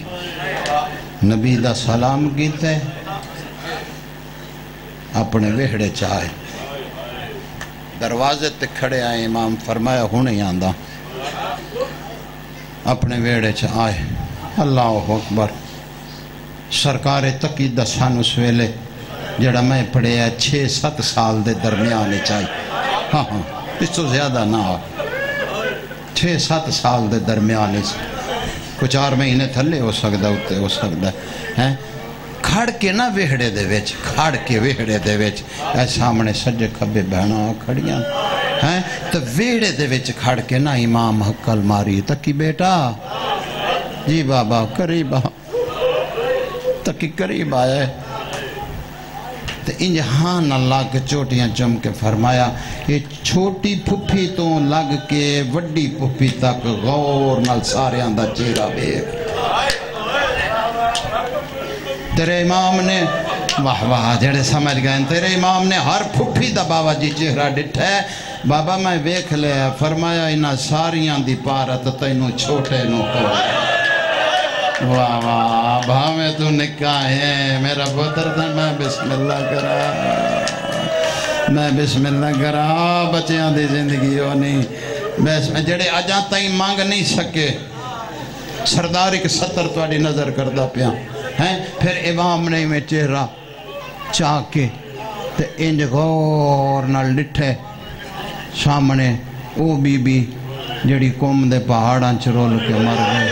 نبی دا سلام کیتے اپنے وہڑے چاہے دروازے تے کھڑے آئے امام فرمایا ہونے آندہ اپنے ویڑے چاہے اللہ اکبر سرکار تقیدہ سانو سویلے جڑا میں پڑھے ہے 6-7 سال دے درمیانے چاہیے ہاں ہاں اس تو زیادہ نہ ہو 6-7 سال دے درمیانے سے کچھ 4 مہینے تھلے ہو سکتا ہوتے ہو سکتا ہے کھڑ کے نہ ویڑے دے ویچ کھڑ کے ویڑے دے ویچ اے سامنے سجے کھبے بہنا کھڑیاں تو ویڑے دے ویچ کھڑ کے نہ امام حقل ماری تکی بیٹا جی بابا قریب تکی قریب آئے تو انجہان اللہ کے چوٹیاں چم کے فرمایا یہ چھوٹی پھپھی تو لگ کے وڈی پھپھی تک غور نال سارے آندہ چہرہ بیک تیرے امام نے واہ واہ جڑے سمجھ گئے تیرے امام نے ہر پھپھی دا بابا جی چہرہ ڈٹھا ہے بابا میں ویکھ لے فرمایا انہاں ساریاں دی پارت تینوں چھوٹے نو کو واہ واہ بھاویں تو نکاح ہے میرا پتر تھا میں بسم اللہ کرا بچیاں دی زندگی ہونی جڑے آجاں تائیں مانگ نہیں سکے سردار ایک 70 تواڈی نظر کردہ پیا ہیں پھر امام نے میں چہرہ چاہ کے تے انج غور نال ڈٹھے سامنے او بی بی جڑی قوم دے پہاڑاں چرول کے مر گئے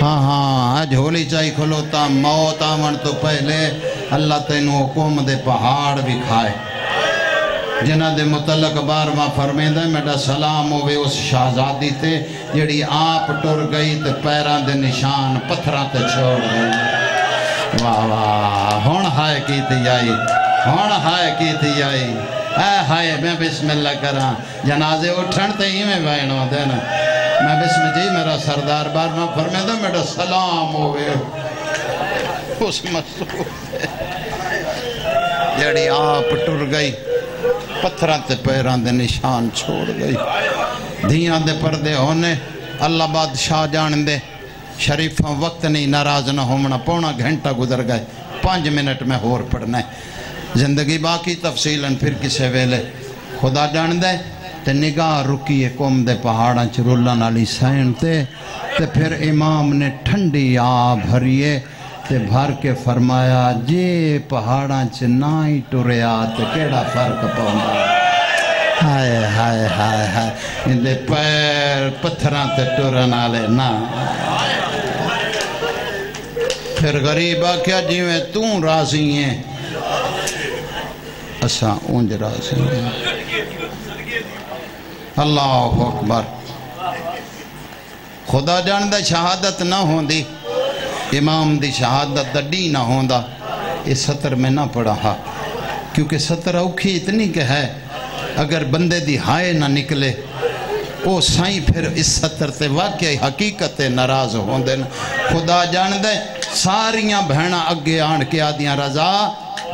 ہاں ہاں جھولی چاہی کھلوتا موت آمن تو پہلے اللہ تینوں قوم دے پہاڑ بھی کھائے جنہ دے متعلق بارواں فرمیندہ میڈا سلام ہوئے اس شہزادی تے جڑی آپ ٹر گئی تے پیران دے نشان پتھراں تے چھوڑ گئی واہ واہ ہون ہائے کیتی آئی ہون ہائے کیتی آئی اے ہائے میں بسم اللہ کرا جنازے اٹھن تے ہی میں بینوں دینا میں بسم جی میرا سردار بارواں فرمیندہ میڈا سلام ہوئے اس مسعود جڑی آپ ٹر گئی پتھران تے پیران دے نشان چھوڑ گئی دھیاں دے پردے ہونے اللہ بادشاہ جان دے شریفاں وقت نہیں ناراض نہ ہومنا پونا گھنٹہ گزر گئے 5 منٹ میں ہور پڑھنا ہے زندگی باقی تفصیلاً پھر کسے ویلے خدا جان دے تے نگاہ رکیے قوم دے پہاڑاں چرولن علی سین تے پھر امام نے ٹھنڈی بھریے تے بھر کے فرمایا جے پہاڑاں چنائی ٹوریا تے کیڑا فرق پاؤندا ہائے ہائے ہائے ہائے اندے پیر پتھران تے ٹورن آلے نا پھر غریب آکیا جی میں توں راضی ہیں اساں اونج راضی ہیں اللہ اکبر خدا جاندہ شہادت نہ ہوندی امام دی شہادت دا ڈی نہ ہوندا اس سطر میں نہ پڑھا کیونکہ سطر اوکھی اتنی کہ ہے اگر بندے دی ہائے نہ نکلے او سائیں پھر اس سطر تے واقعی حقیقت ناراض ہوندے خدا جان دے ساریاں بہناں اگے آن کے آدیاں رضا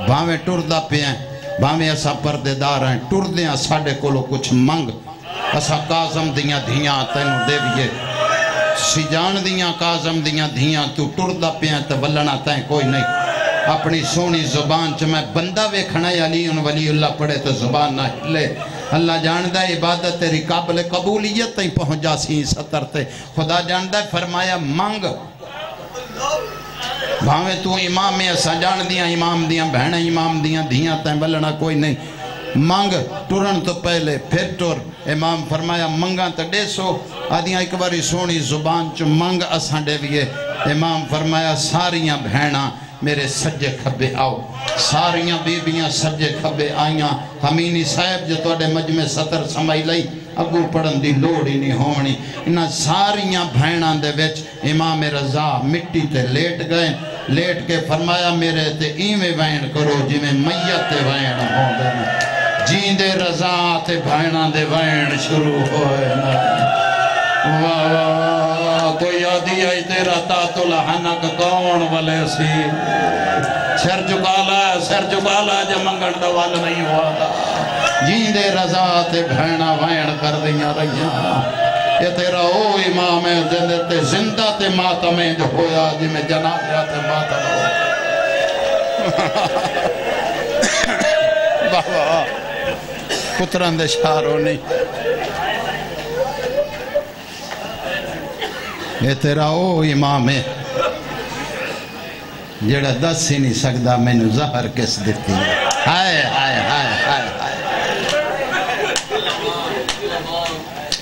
بھاویں ٹردہ پہ ہیں بھاویں ایسا پردے دار ہیں ٹردیاں ساڑھے کولو کچھ منگ ایسا کاظم دیاں دھیاں تینوں دے بیے سجان دیاں کاظم دیاں دھیاں تو ٹردہ پہ ہیں تو ولنا تین کوئی نہیں اپنی سونی زبان چ میں بندہ ویکھنا علی ولی اللہ پڑھے تو زبان نہ ہلے اللہ جاندہ عبادت تیری قابل قبولیت تین پہنچا سی سطر تے خدا جاندہ فرمایا منگ بھاویں تو امام میں ایسا جان دیاں امام دیاں بہنیں امام دیاں دھیاں تین ولنا کوئی نہیں منگ ٹرن تو پہلے پھر ٹر امام فرمایا منگاں تو ڈیسو آدیاں ایک باری سونی زبان چ منگ اساں دے ویے امام فرمایا ساریاں بہناں میرے سجے کھبے آؤ ساریاں بیبیاں سجے کھبے آئیاں ہمینی صاحب جو توڑے مجمع سطر سمائی لئی اگو پڑھن دی لوڑی نہیں ہونی انہاں ساریاں بہناں دے وچ امام رضا مٹی تے لیٹ گئے لیٹ کے فرمایا میرے تے ایویں وین کرو جی میں میت تے وین ہوں دے جیندے رضا تے بہناں دے وین شروع ہوئے واہ واہ کوئی آدھی آئی تیرا تاتو لحنک کون والے سی سر جگالا جا منگن دوال نہیں ہوا دا جیندے رضا تے بہنہ وین کر دیاں رہیاں یہ تیرا او امام ہے جندے تے زندہ تے ماتمیں جو ہویا جی میں جنازہ تے ماتم واہ واہ پتران دے شاروں نہیں یہ تیرا او امام ہے جڑا دس ہی نہیں سکدا میں نے زہر کس دیتی ہائے ہائے ہائے ہائے ہائے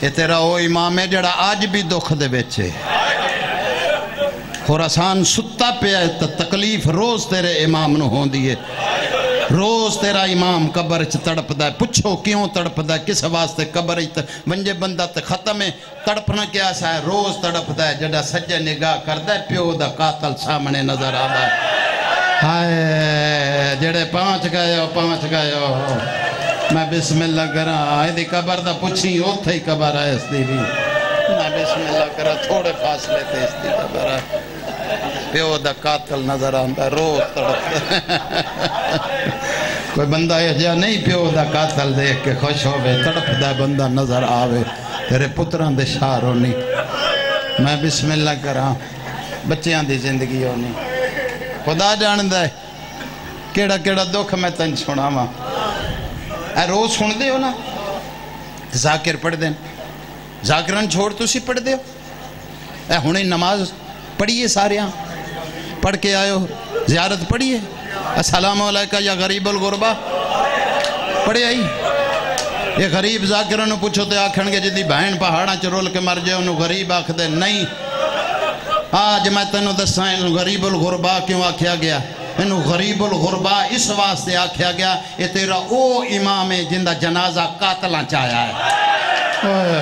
یہ تیرا او امام ہے جڑا آج بھی دکھ دے بیچے خوراسان ستا پہ ہے تکلیف روز تیرے امام نو ہون دیئے روز تیرا امام قبر چ تڑپ دا ہے پچھو کیوں تڑپ دا ہے کس واسطے قبر ونجے بندہ تے ختم ہے تڑپنا کیا سا ہے روز تڑپ دا ہے جڑا سجے نگاہ کر دا ہے پیو دا قاتل سامنے نظر آدھا ہے ہائے جڑے پانچ گئے ہو میں بسم اللہ کرا آئے دی قبر دا پچھی اوتھے ہی قبر آئے اس دی بھی میں بسم اللہ کرا تھوڑے فاصلے تھے اس دی قبر آئے پیو دا قاتل نظر آندہ روز تڑپ کوئی بندہ ایجا نہیں پیو دا قاتل دیکھ کے خوش ہوئے تڑپ دا بندہ نظر آوے تیرے پتران دے شار ہونی میں بسم اللہ کرا بچیاں دی زندگی ہونی خدا جان دے کیڑا کیڑا دکھ میں تن سنا ماں اے روز سن دے ہو نا ذاکر پڑھ دیں ذاکران چھوڑ تو سی پڑھ دے ہو اے ہونی نماز پڑھئے سارے ہاں پڑھ کے آئے ہو زیارت پڑھئے السلام علیکہ یا غریب الغربہ پڑھے آئی یہ غریب ذاکروں نے پوچھو تے آکھن گے جدی بہن پہاڑاں چ رول کے مر جائے انہوں غریب آکھ دے نہیں. آج میں تینوں دساں انہوں غریب الغربا کیوں آکھیا گیا. انہوں غریب الغربا اس واسطے آکھیا گیا یہ تیرا او امام ہے جندہ جنازہ قاتلاں چاہیا ہے.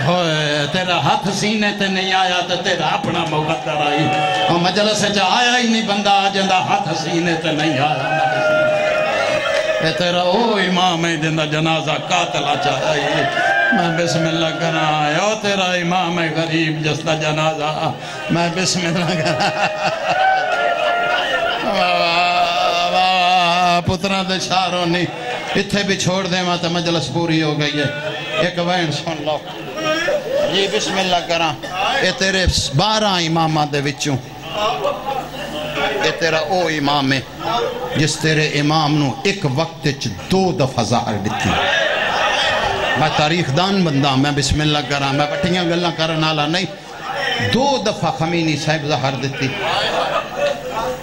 ہوئے تیرا ہاتھ سینے تے نہیں آیا تو تیرا اپنا مقدر آئی. اور مجلس سے آیا ہی نہیں بندہ جندہ ہاتھ سینے تے نہیں آیا. اے تیرا او امام ہے جندہ جنازہ قاتلاں چاہیا ہے. میں بسم اللہ کرنا آیا او تیرا امام ہے غریب جستا جنازہ. میں بسم اللہ کرنا پتران دے شاروں نہیں اتھے بھی چھوڑ دے ماں تا مجلس پوری ہو گئی ہے. ایک وین سن لو جی بسم اللہ کرنا. اے تیرے 12 امامہ دے وچوں اے تیرا او امام ہے جس تیرے امام نو ایک وقت 2 دفعہ ظاہر دیتی. میں تاریخ دان بندہ میں بسم اللہ کرنا میں پٹھیاں گلہ کرنا لا نہیں. 2 دفعہ خمینی صاحب ظاہر دیتی.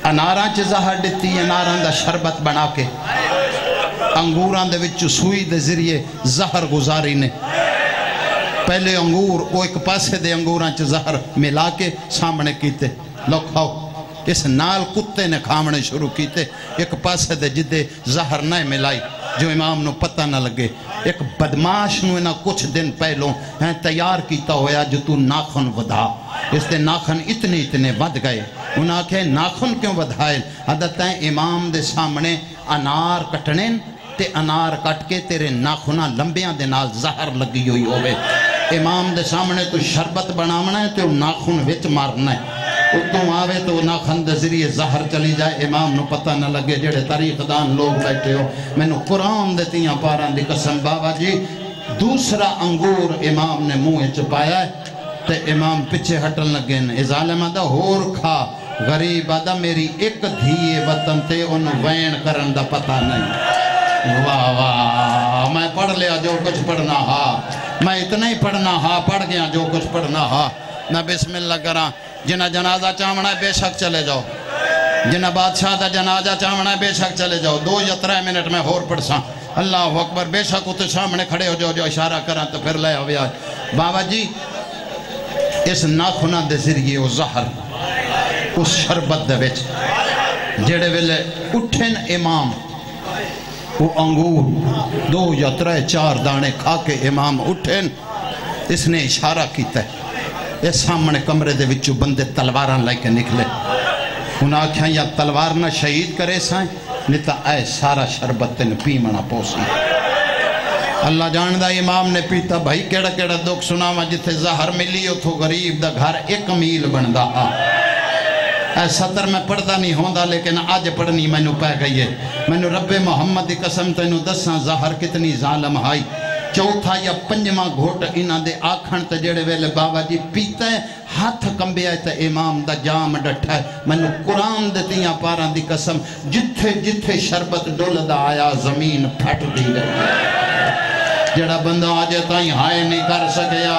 اناراں چ ظاہر دیتی. اناراں دا شربت بنا کے انگوراں دے وچ سوئی دے ذریعے زہر گزاری نے. پہلے انگور وہ ایک پاسے دے انگوراں چ زہر ملا کے سامنے کیتے لو کھاؤ. اس نال کتے نے کھامنے شروع کیتے. ایک پاسے دے جدے زہر نہ ملائی جو امام نو پتہ نہ لگے. ایک بدماش نو انہا کچھ دن پہلوں تیار کیتا ہویا جو تو ناخن ودھا. اس دے ناخن اتنے ود گئے. انہاں کہے ناخن کیوں ودھائے. عادتیں امام دے سامنے انار کٹنے تے انار کٹ کے تیرے ناخنہ لمبیاں دے نال زہر لگی ہوئی ہوئے. امام دے سامنے تو شربت بنامنا ہے تو ناخن وچ مارنا ہے. تو آوے تو ناخن دے ذریعے زہر چلی جائے امام نو پتہ نہ لگے. جڑے تاریخ دان لوگ بیٹھے ہو میں نو قرآن دیتیاں پاراں دی قسم بابا جی. دوسرا انگور امام نے منہ چپایا ہے تے امام پچھے ہٹن لگے. اے ظالمہ دا ہور کھا غریب آدھا میری ایک دھیے وطن تے انہوں وین کرن دا پتہ نہیں. واہ واہ میں پڑھ لیا جو کچھ پڑھنا ہا. میں اتنا ہی پڑھنا ہا پڑھ گیا جو کچھ پڑھنا ہا. میں بسم اللہ کراں. جنہ جنازہ چاہمنا ہے بے شک چلے جاؤ. جنہ بادشاہ دا جنازہ چاہمنا ہے بے شک چلے جاؤ. 2 یا 3 منٹ میں ہور پڑھ ساں. اللہ اکبر. بے شک اتے سامنے کھڑے ہو جاؤ جو اشارہ کراں تو پھر لے ہوئے آج. بابا جی اس ناخنہ دے ذریعے وہ زہر اس شربت دے وچ جڑے ویلے اٹھن امام وہ انگور 2 یا 3 4 دانے کھا کے امام اٹھن. اس نے اشارہ کیتا ہے. اس سامنے کمرے دے وچوں بندے تلواراں لے کے نکلے. انہاں آکھیاں یا تلوار نہ شہید کرے سائیں نہیں تا اے سارا شربت تین پیمنا پوسی. اللہ جاندہ امام نے پیتا بھائی کیڑا کیڑا دکھ سناوا جتھے زہر ملی اتھو غریب دا گھر 1 میل بندہ آ. اے 70 میں پڑھدا نہیں ہوندہ لیکن آج پڑھنی میں نو پہ گئی ہے. میں نو رب محمد دی قسم تینو دساں زہر کتنی ظالم آئی. 4تھا یا 5واں گھوٹ انہاں دے آکھن تے جڑے ویلے بابا جی پیتا ہے ہاتھ کمبیا ہے تے امام دا جام ڈٹھا ہے. میں نو قرآن دیتیاں پاراں دی قسم جتھے جتھے شربت ڈولدہ آیا زمین پھٹ دی رہی. جڑا بندہ آجے تائیں ہائے نہیں کر سکیا.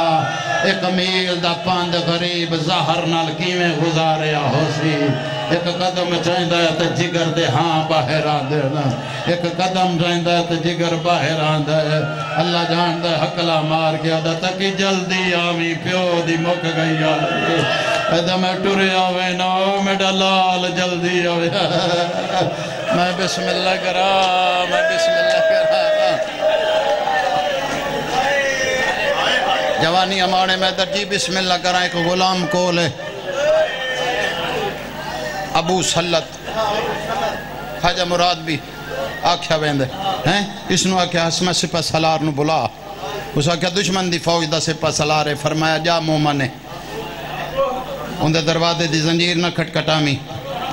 1 میل دا پاند غریب زہر نال کیویں گزاریا ہو سی. 1 قدم چاہندہ ہے تے جگر دے ہاں باہر آندے نا. 1 قدم چاہندہ ہے تے جگر باہر آندے. اللہ جاندہ ہے حقلہ مار گیا دا تکی جلدی آمی پیو دی مک گئی آلے. ایدہ میں ٹورے آوے نا میڈا لال جلدی آوے. میں بسم اللہ کرا. میں بسم اللہ کرا. جوانی ہمارے میں درجی بسم اللہ کرائیں. ایک غلام کول ہے ابو سلط خواجہ مراد بھی آکھیا ویندے ہیں. اس نو آکھیا اسمہ سپہ سالار نو بلا. اس آکھیا دشمن دی فوج دا سپہ سالار ہے. فرمایا جا مومن ہے. اندھے دروازے دی زنجیر نہ کھٹکھٹامی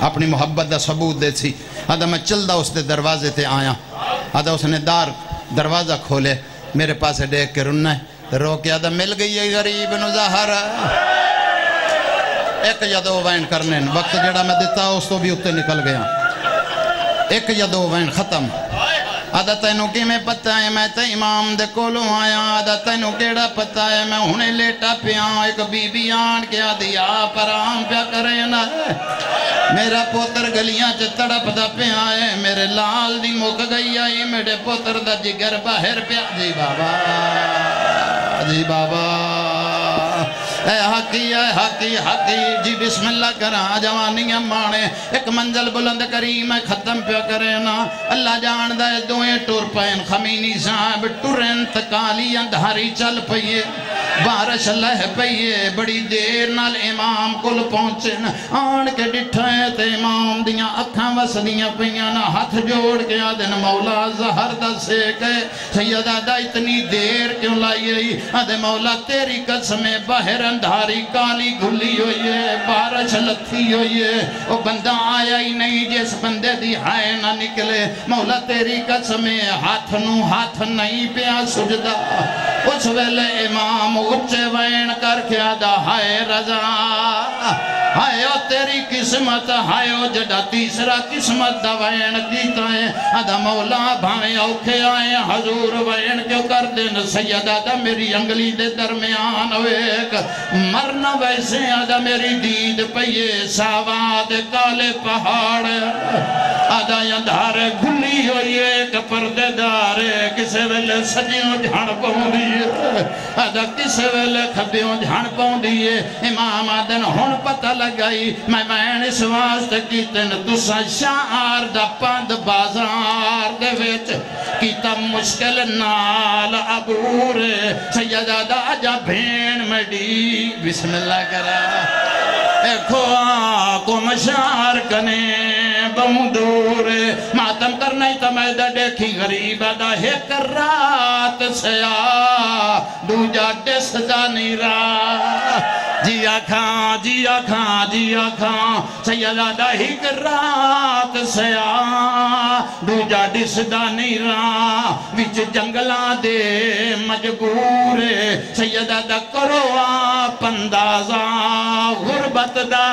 اپنی محبت دا ثبوت دے سی. آدھا میں چل دا اس دے دروازے تے آیا. آدھا اس نے دروازہ کھولے میرے پاسے دیکھ کے رننا ہے. رو کے آدھا مل گئی ہے غریب نو زہر. 1 یا 2 وین کرنے وقت جڑا میں دیتا اس تو بھی اتے نکل گیا. 1 یا 2 وین ختم. آدھا تینوں کی میں پتہ ہے میں تے امام دے کولوں آیا آدھا تینوں کیڑا پتہ ہے میں ہونے لیٹا پیاں ایک بی بی آن کے آدھی آپ آرام پیا کرے نا میرا پوتر گلیاں چ تڑپ دا پیا ہے میرے لال دی مک گئی آئی میرے پوتر دا جگر باہر پیا جی بابا اے حقی جی بسم اللہ کرا جوانیاں مانے ایک منزل بلند کریم ہے ختم پیا کرے نا اللہ جان دے دوئے ٹور پین خمینی صاحب ٹورن تکالی اندھاری چل پئیے بارش لہ پئیے بڑی دیر نال امام کل پہنچے آن کے ڈٹھائے تے امام دیاں اکھاں وسدیاں پئیاں نا ہاتھ جوڑ کے آدھن مولا زہر دا سیکے سیدہ دا اتنی دیر کیوں لائیے آدھے مولا تیری قسمیں باہر اندھاری کالی گھلی ہوئی ہے بارش لتھی ہوئی ہے وہ بندہ آیا ہی نہیں جس بندے دی ہائے نہ نکلے مولا تیری قسمیں ہاتھ نہیں پیا سجدہ اس ویلے امام اچھے وین کر کے آدھا ہائے رضا ہائے او تیری قسمت ہائے او جڑا تیسرا قسمت دا وین کیتا ہے آدھا مولا بھائیں اوکھے آئے حضور وین کیوں کر دین سیدہ دا میری انگلی دے درمیان ایک مرنا ویسے آدھا میری دید پئیے ساواد کالے پہاڑ آدھا اندھار گھلی ہوئی ایک پردے دار کسے ویلے سجیوں جھان پہوں دیئے آدھا کسے ویلے کھبیوں جھان پہوں دیئے امام آدھن ہون پتہ لگائی میں اس واسطے کیتن تسا شعار دا پاند بازار دے ویچ کیتا مشکل نال عبور سیدہ دا جا بھین میڈی بسم اللہ کرا ایکھو آنکو مشار کنے بہوں دور ماتم کرنا ہی تا میں دا دیکھی غریب دا ایک رات سیا دو جا ڈس جانی را جی آکھاں سیدہ دا ایک رات سیا دو جا ڈس جانی را وچ جنگلاں دے مجبور سیدہ دا کرو آپ اندازہ غربت دا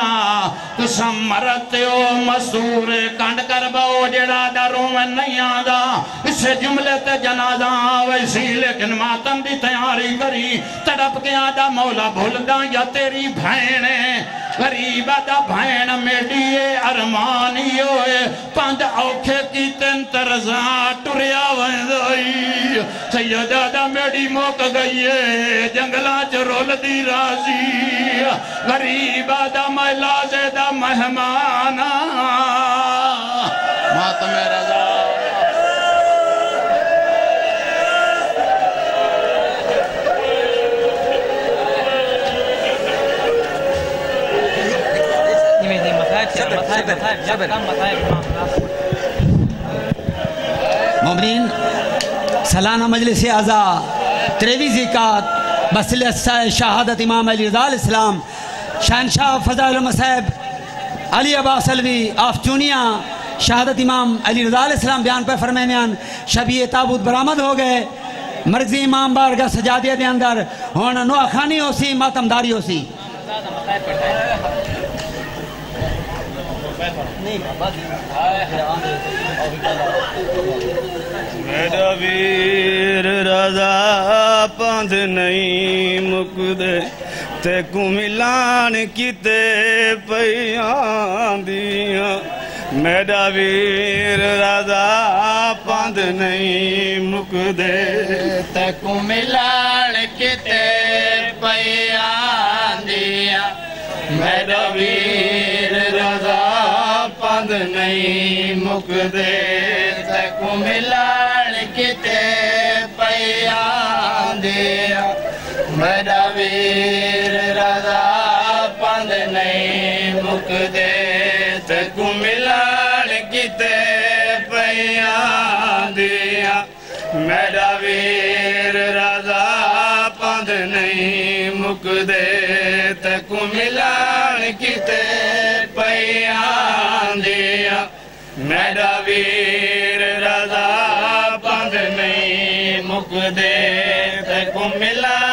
تسا مرتے ہو مصور کانڈ کر باؤ جڑا دا رومن نہیں آدھا اسے جملے تے جنازہ ویسی لیکن ماتم دی تیاری کری تڑپ کے آدھا مولا بھول دا یا تیری بھائنے غریبہ دا بھائن میڈیے ارمانی ہوئے پاند اوکھے کی تن ترزاں ٹریا ویندوئی سیدہ دا میڈی موک گئیے جنگلہ چرول دی رازی غریبہ دا مہلازے دا مہمانا ماتم رضا مومنین سالانہ مجلس اعزا 23 زکات بسل شہادت امام علی رضا علیہ السلام شہنشاہ فضائل المصائب علی عباس علوی آف چونیاں شہادت امام علی رضا علیہ السلام بیان پر فرمیان شبیہ تابوت برآمد ہو گئے مرضی امام بارگاہ سجادیہ دے اندر ہونا نو اخانی ہو سی ماتمداری ہو سی میرا ویر رضا پاند نہیں مکدے تے کو ملان کیتے پیان دیاں میرا ویر رضا پاند نہیں مکدے تے کو ملان کیتے پیان دیاں میرا ویر رضا پاند نہیں مکدے تے کو ملان کیتے پیان دیاں میرا ویر رضا پاند نہیں مکدے تے کو ملان کیتے پیان دیاں میرا ویر رضا پاند نہیں مکدے تے کو ملان کیتے پیان دیاں میرا ویر رضا پاند نہیں مکدے تے کو ملان